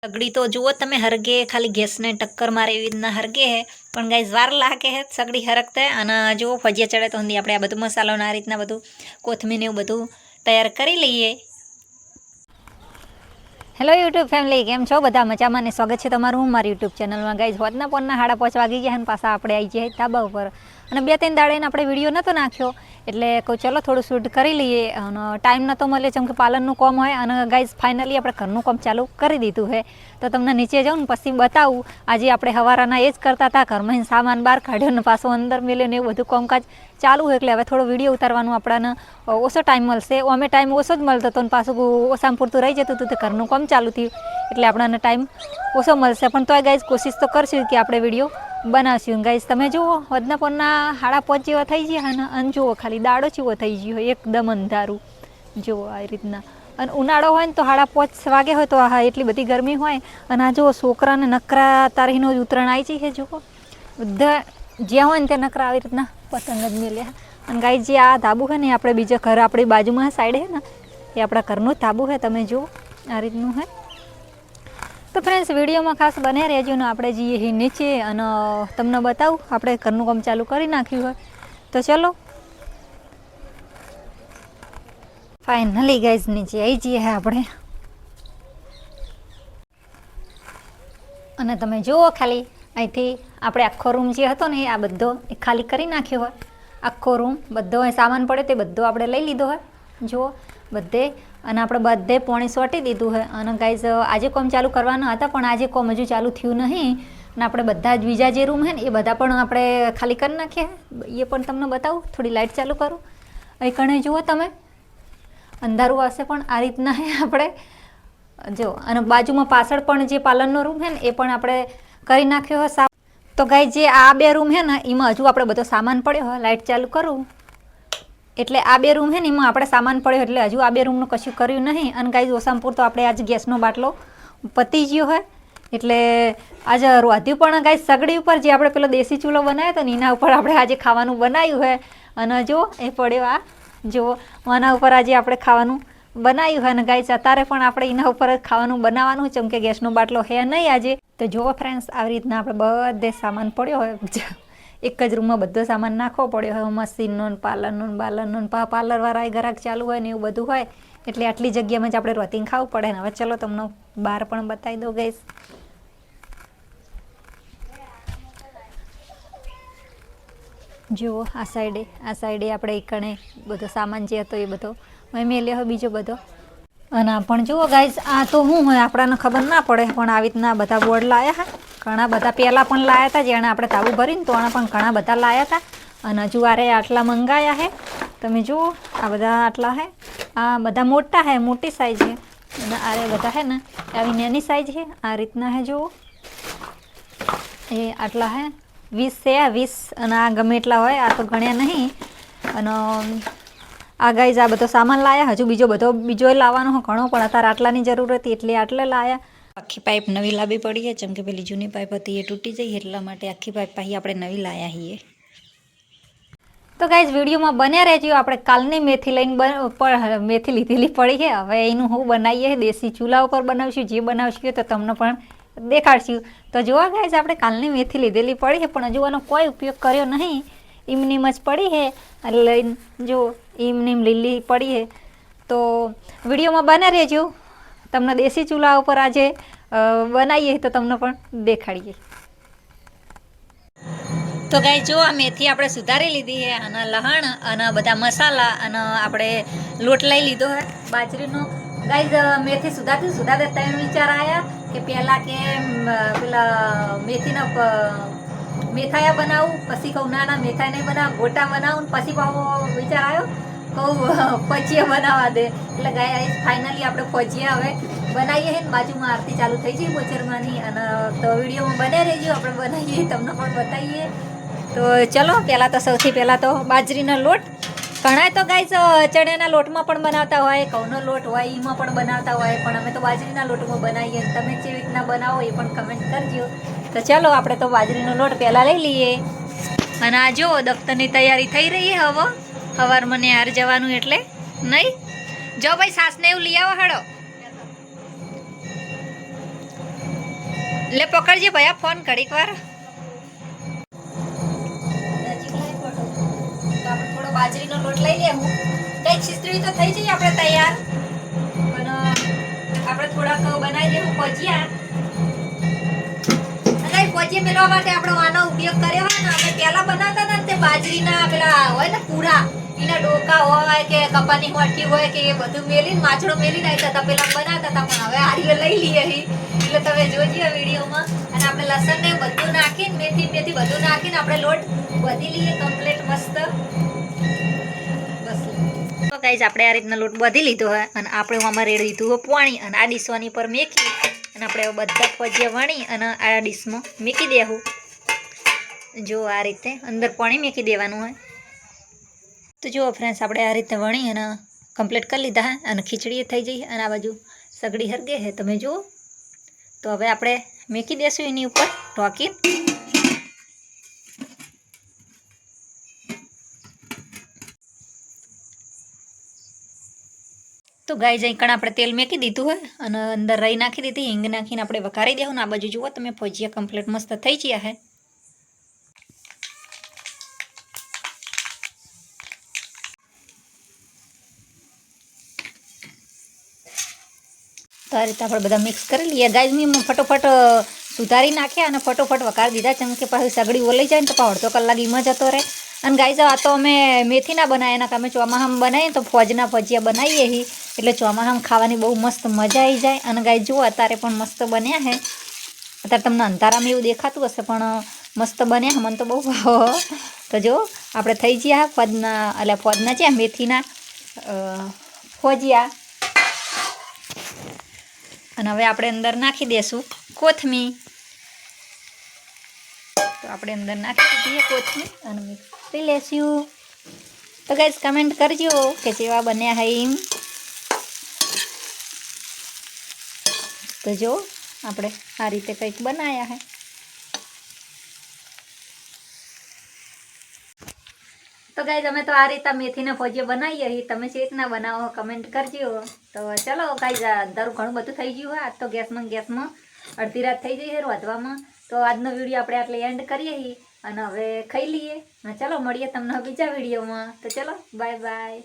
સગડી તો જુઓ તમે હરગે ખાલી ગેસને ટક્કર મારે એવી રીતના હરગે હે પણ ગાઈઝ વાર લાગે હે સગડી હરગતે અને જુઓ ભજીયા ચડે તો આપણે આ બધું મસાલોને આ રીતના બધું કોથમીર એવું બધું તૈયાર કરી લઈએ. હેલો યુટ્યુબ ફેમિલી, કેમ છો બધા? મજામાં ને સ્વાગત છે તમારું હું મારી યુટ્યુબ ચેનલમાં. ગાઈઝ હોદના પોરના 5:30 વાગી ગયા અને પાછા આપણે આવી જઈએ ધાબા ઉપર અને 2-3 દાડે આપણે વિડીયો નહોતો નાખ્યો એટલે કહું ચલો થોડું શૂટ કરી લઈએ અને ટાઈમ નહોતો મળે જેમ કે પાલનનું કામ હોય અને ગાઈઝ ફાઇનલી આપણે ઘરનું કામ ચાલુ કરી દીધું છે. તો તમને નીચે જાઉં ને પછી બતાવું. આજે આપણે હવારાના એ જ કરતા હતા, ઘરમાં સામાન બહાર કાઢ્યો ને પાછો અંદર મેલ્યો ને એવું બધું કામકાજ ચાલુ હોય એટલે હવે થોડો વિડીયો ઉતારવાનું આપણને ઓછો ટાઈમ મળશે. અમે ટાઈમ ઓછો જ મળતો હતો ને પાછું ઓછામાં પૂરતું રહી જતું હતું તો ઘરનું કામ ચાલુ થયું એટલે આપણને ટાઈમ ઓછો મળશે. પણ તોય ગાઈઝ કોશિશ તો કરશું કે આપણે વિડીયો બનાવશું. ગાઈઝ તમે જુઓ વધના પરના 5:30 જેવા થઈ ગયા અને જુઓ ખાલી દાડો ચેવો થઈ ગયો એકદમ અંધારું જુઓ આ રીતના. અને ઉનાળો હોય ને તો 5:30 વાગે હોય તો હા એટલી બધી ગરમી હોય અને આ જુઓ છોકરાને નકરા તારીખનો જ ઉત્તરાયણ આવી જઈએ જુઓ બધા જ્યાં હોય ને ત્યાં નકરા આવી રીતના પતંગ જ મેલ્યા. અને ગાઈ જે આ ધાબુ છે ને આપણે બીજા ઘર આપણી બાજુમાં સાઈડ છે ને એ આપણા ઘરનું જ ધાબુ છે. તમે જુઓ આ રીતનું છે. તો ફ્રેન્ડ્સ વિડીયોમાં ખાસ બને રહેજો ને આપણે જઈએ નીચે અને તમને બતાવું આપણે ઘરનું કામ ચાલુ કરી નાખ્યું હોય તો ચલો ફાઇનલી ગાઈઝ નીચે આવી જઈએ આપણે અને તમે જુઓ ખાલી અહીંથી આપણે આખો રૂમ જે હતો ને આ બધો ખાલી કરી નાખ્યો હોય. આખો રૂમ બધો સામાન પડે તે બધો આપણે લઈ લીધો હોય જુઓ બધે અને આપણે બધે પાણી સોટી દીધું હોય. અને ગાઈઝ આજે કોમ ચાલુ કરવાના હતા પણ આજે કોમ હજુ ચાલુ થયું નહીં અને આપણે બધા જ બીજા જે રૂમ છે ને એ બધા પણ આપણે ખાલી કરી નાખ્યા. એ પણ તમને બતાવું. થોડી લાઇટ ચાલુ કરું. અહીં કણે જુઓ તમે અંધારું આવશે પણ આ રીતના હે આપણે જો. અને બાજુમાં પાછળ પણ જે પાલનનો રૂમ છે ને એ પણ આપણે કરી નાખ્યો હોય. તો ગાઈ જે આ 2 રૂમ છે ને એમાં હજુ આપણે બધો સામાન પડ્યો હોય. લાઇટ ચાલુ કરું એટલે આ 2 રૂમ છે ને એમાં આપણે સામાન પડ્યો એટલે હજુ આ 2 રૂમનું કશું કર્યું નહીં. અને ગાઈ ઓસામપુર તો આપણે આજે ગેસનો બાટલો પતી ગયો હોય એટલે આજે રોધ્યું પણ ગાઈ સગડી ઉપર જે આપણે પેલો દેશી ચૂલો બનાવ્યો હતો ને એના ઉપર આપણે આજે ખાવાનું બનાવ્યું હોય. અને જો એ પડ્યો આ જો આના ઉપર આજે આપણે ખાવાનું બનાવ્યું હોય. અને ગાઈસ અત્યારે પણ આપણે એના ઉપર જ ખાવાનું બનાવવાનું છે કે ગેસનો બાટલો હે નહીં આજે. તો જુઓ ફ્રેન્ડ્સ આવી રીતના આપણે બધે સામાન પડ્યો હોય એક જ રૂમમાં બધો સામાન નાખવો પડ્યો હોય. મશીનનો ને પાર્લરનો ને બાર્લરનો ને પાર્લરવાળા ગ્રાહક ચાલુ હોય ને એવું બધું હોય એટલે આટલી જગ્યામાં જ આપણે રોટીને ખાવું પડે ને. હવે ચલો તમને બહાર પણ બતાવી દો ગાઈસ. જુઓ આ સાઈડે આપણે એકણે બધો સામાન જે હતો એ બધો મેલ્યો હોય બીજો બધો. અને પણ જુઓ ગાઈઝ આ તો શું હોય આપણને ખબર ના પડે પણ આવી રીતના બધા બોર્ડ લાવ્યા હા. ઘણા બધા પહેલાં પણ લાવ્યા હતા જેણે આપણે તાબુ ભરીને તો પણ ઘણા બધા લાવ્યા હતા. અને હજુ આરે આટલા મંગાયા છે તમે જુઓ આ બધા આટલા છે. આ બધા મોટા છે, મોટી સાઈઝ છે. અને આરે બધા છે ને આવી નાની સાઈઝ છે આ રીતના છે જુઓ એ આટલા છે 20 છે. આ 20 અને આ ગમે એટલા હોય આ તો ગણ્યા નહીં. અને આ ગાઈઝ આ બધો સામાન લાયા. હજુ બીજો લાવવાનો ઘણો પણ અત્યારે આટલાની જરૂર હતી એટલે આટલે લાયા. આખી પાઇપ નવી લાવવી પડી છે જેમ કે પેલી જૂની પાઇપ હતી એ તૂટી જઈ એટલા માટે આખી પાઇપ પાછી આપણે નવી લાયા છીએ. તો ગાઈઝ વિડીયોમાં બન્યા રહેજો. આપણે કાલની મેથી મેથી લીધેલી પડી છે. હવે એનું હું બનાવીએ દેશી ચૂલા ઉપર બનાવશું. જે બનાવશું તો તમને પણ દેખાડશું. તો જોવા ગાઈઝ આપણે કાલની મેથી લીધેલી પડી છે પણ હજુ આનો કોઈ ઉપયોગ કર્યો નહીં. એમનીમ જ પડી છે એટલે જો એમનીમ લીલી પડી છે. તો વિડીયોમાં બને રહેજો. તમને દેશી ચૂલા ઉપર આજે બનાવીએ તો તમને પણ દેખાડીએ. તો ગાઈ જો આ મેથી આપણે સુધારી લીધી છે અને લહણ અને બધા મસાલા અને આપણે લોટ લઈ લીધો છે બાજરીનો. ગાઈ મેથી સુધારતા ત્રણ વિચાર આવ્યા કે પહેલાં કે પેલા મેથીના મેથાયા બનાવું. પછી કહું ના મેથાઈ નહીં બનાવ, ગોટા બનાવું. પછી પાછો વિચાર આવ્યો કહું ભજીયા બનાવવા દે. એટલે ગાય ફાઇનલી આપણે ભજીયા હવે બનાવીએ છીએ ને બાજુમાં આરતી ચાલુ થઈ ગઈ બોચરમાંની. અને તો વિડીયોમાં બને રહેજો આપણે બનાવીએ તમને પણ બતાવીએ. તો ચલો પહેલાં તો સૌથી પહેલાં તો બાજરીનો લોટ. ઘણા તો ગાઈસ ચણાના લોટમાં પણ બનાવતા હોય, ઘઉંનો લોટ હોય એમાં પણ બનાવતા હોય પણ અમે તો બાજરીના લોટમાં બનાવીએ. તમે કેવી રીતના બનાવો એ પણ કમેન્ટ કરજો. તો ચાલો આપણે તો બાજરીનો લોટ પહેલાં લઈ લઈએ. અને આ જો દફતરની તૈયારી થઈ રહી છે. હવે સવારમાં ને હાર જવાનું એટલે નહીં. જો ભાઈ સાસને એવું લઈ આવો હાડો. લે પકડજે ભૈયા ફોન ઘડીક વાર. થોડો બાજરીનો લોટ લઈ લેવું. કઈ ખીચડી તો થઈ જઈએ આપણે તૈયાર. પણ આપણે થોડાક બનાવી દેવું ભજીયા. અને ભજીયા મેળવવા માટે આપણે આનો ઉપયોગ કર્યો હોય ને, આપણે પહેલા બનાવતા હતા ને તે બાજરીના પેલા હોય ને પૂરા, એના ડોકા હોય કે કપાની હોઠી હોય કે એ બધું મેલીને માછડો મેલીને આવી જતા પેલા બનાવતા હતા. પણ હવે આરીઓ લઈ લઈએ એટલે તમે જોજો વિડીયોમાં. અને આપણે લસણ ને બધું નાખીને મેથી બધું નાખીને આપણે લોટ બધી લઈએ કમ્પ્લીટ મસ્ત. બસ તો ગાઈઝ આપણે આ રીતના લોટ બધી લીધો હોય અને આપણે આમાં રેડી દીધું હોય પાણી અને આ ડીશવાની પર મેકી અને આપણે બધા ભજીયા વણી અને આ ડીશમાં મૂકી દેવું. જો આ રીતે અંદર પાણી મૂકી દેવાનું હોય. તો જુઓ ફ્રેન્ડ્સ આપણે આ રીતે વણી અને કમ્પ્લીટ કરી લીધા હે અને ખીચડી થઈ જઈ અને આ બાજુ સગડી હરગે હે તમે જુઓ. તો હવે આપણે મૂકી દેશું એની ઉપર ઢોકી. તો ગાય જઈ કણ આપણે તેલ મૂકી દીધું હોય અને અંદર રહી નાખી દીધી, હિંગ નાખીને આપણે વઘારી દેવું ને આ બાજુ જુઓ તમે ભજીયા કમ્પ્લીટ મસ્ત થઈ ગયા હે. તો આ રીતે આપણે બધા મિક્સ કરી લઈએ. ગાય મેં ફટોફટ સુધારી નાખ્યા અને ફટોફટ વઘારી દીધા. જેમ કે પાછી સગડી ઓલાઈ જાય ને તો અડધો કલાક એમાં જતો રહે. અને ગાય આ તો અમે મેથીના બનાવ્યા ના, અમે ચોમાહામાં બનાવીએ તો ફોજના ભજીયા બનાવીએ હી એટલે ચોમાહામાં ખાવાની બહુ મસ્ત મજા આવી જાય. અને ગાય જુઓ અત્યારે પણ મસ્ત બન્યા હે. અત્યારે તમને અંધારામાં એવું દેખાતું હશે પણ મસ્ત બન્યા મને તો બહુ ભાવ. તો જો આપણે થઈ ગયા ફોજના છે મેથીના ફોજિયા. અને હવે આપણે અંદર નાખી દઈશું કોથમીર. તો આપણે અંદર નાખી દઈએ કોથમીર અને મિક્સ કરી લેશું. તો ગાઈસ કમેન્ટ કરજો કે જેવા બન્યા હે એમ. તો જો આપણે આ રીતે કંઈક બનાવ્યા હે. તો ગાઈસ અમે તો આ રીતે મેથીના ભજીયા બનાવીએ. તમે જે રીતના બનાવો કમેન્ટ કરજો. તો ચલો ગાઈસ અંધારું ઘણું બધું થઈ ગયું હોય. આજ તો ગેસમાં અડધી રાત થઈ ગઈ છે વધવામાં. તો આજનો વિડીયો આપણે આટલે એન્ડ કરીએ અને હવે ખાઈ લઈએ. ચલો મળીએ તમને બીજા વિડીયોમાં. તો ચલો બાય બાય.